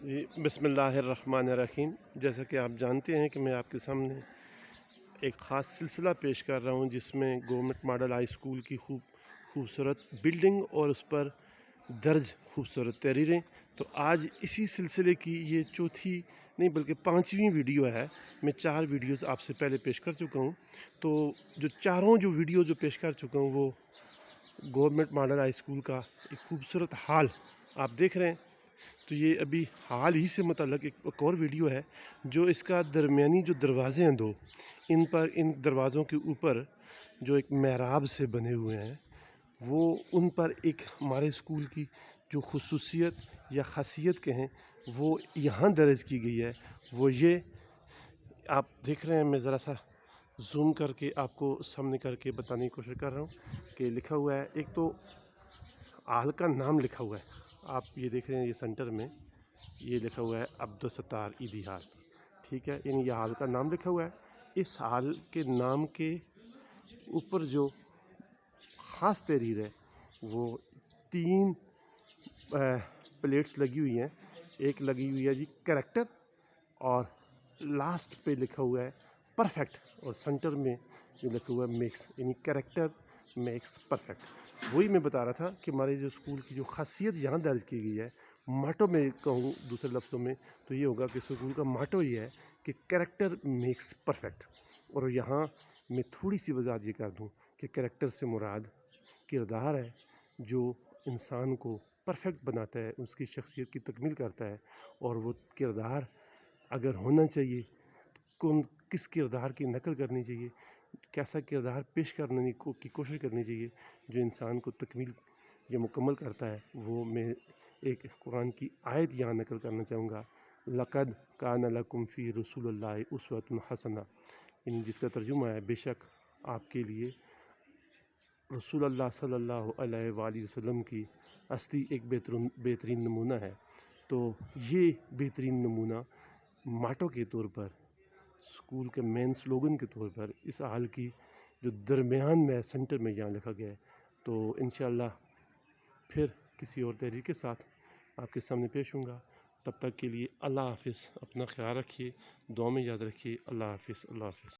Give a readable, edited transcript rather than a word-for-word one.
जी बिस्मिल्लाहिर्रहमानिर्रहीम। जैसा कि आप जानते हैं कि मैं आपके सामने एक ख़ास सिलसिला पेश कर रहा हूं, जिसमें गवर्नमेंट मॉडल हाई स्कूल की खूबसूरत बिल्डिंग और उस पर दर्ज खूबसूरत तहरीरें। तो आज इसी सिलसिले की ये चौथी नहीं बल्कि पांचवी वीडियो है। मैं 4 वीडियोस आपसे पहले पेश कर चुका हूं। तो जो वीडियो जो पेश कर चुका हूं वो गवर्नमेंट मॉडल हाई स्कूल का एक खूबसूरत हाल आप देख रहे हैं। तो ये अभी हाल ही से मुतल्लक एक और वीडियो है, जो इसका दरमियानी जो दरवाज़े हैं दो, इन दरवाज़ों के ऊपर जो एक मेहराब से बने हुए हैं, वो उन पर एक हमारे स्कूल की जो खुसूसियत या ख़ासियत कहें वो यहाँ दर्ज की गई है। वो ये आप देख रहे हैं। मैं ज़रा सा जूम करके आपको सामने करके बताने की कोशिश कर रहा हूँ कि लिखा हुआ है। एक तो हाल का नाम लिखा हुआ है, आप ये देख रहे हैं, ये सेंटर में ये लिखा हुआ है अब्दुल सत्तार ईदी हाल। ठीक है, यानी ये हाल का नाम लिखा हुआ है। इस हाल के नाम के ऊपर जो ख़ास तहरीर है वो 3 प्लेट्स लगी हुई हैं। एक लगी हुई है जी कैरेक्टर, और लास्ट पे लिखा हुआ है परफेक्ट, और सेंटर में जो लिखा हुआ है मेक्स, यानी कैरेक्टर मेक्स परफेक्ट। वही मैं बता रहा था कि हमारे जो स्कूल की जो खासियत यहाँ दर्ज की गई है, माटो में कहूँ दूसरे लफ्ज़ों में तो ये होगा कि स्कूल का माटो ये है कि कैरेक्टर मेक्स परफेक्ट। और यहाँ मैं थोड़ी सी वजाहत ये कर दूँ कि कैरेक्टर से मुराद किरदार है, जो इंसान को परफेक्ट बनाता है, उसकी शख्सियत की तकमील करता है। और वो किरदार अगर होना चाहिए तो कौन किस किरदार की नकल करनी चाहिए, कैसा किरदार पेश करने की कोशिश करनी चाहिए जो इंसान को तकमील या मुकम्मल करता है। वो मैं एक कुरान की आयत यहाँ नकल करना चाहूँगा, लक़द कान लकुम फ़ी रसूलिल्लाहि उस्वतुन हसना, यानी जिसका तर्जुमा है बेशक आपके लिए रसूलुल्लाह सल्लल्लाहु अलैहि वसल्लम की असली एक बेहतरीन नमूना है। तो ये बेहतरीन नमूना माटो के तौर पर, स्कूल के मेन स्लोगन के तौर पर इस हाल की जो दरमियान में सेंटर में यहाँ लिखा गया है। तो इंशाअल्लाह फिर किसी और तहरीर के साथ आपके सामने पेश होऊंगा। तब तक के लिए अल्लाह हाफिज़। अपना ख्याल रखिए, दुआ में याद रखिए। अल्लाह हाफिज़, अल्लाह हाफिज़।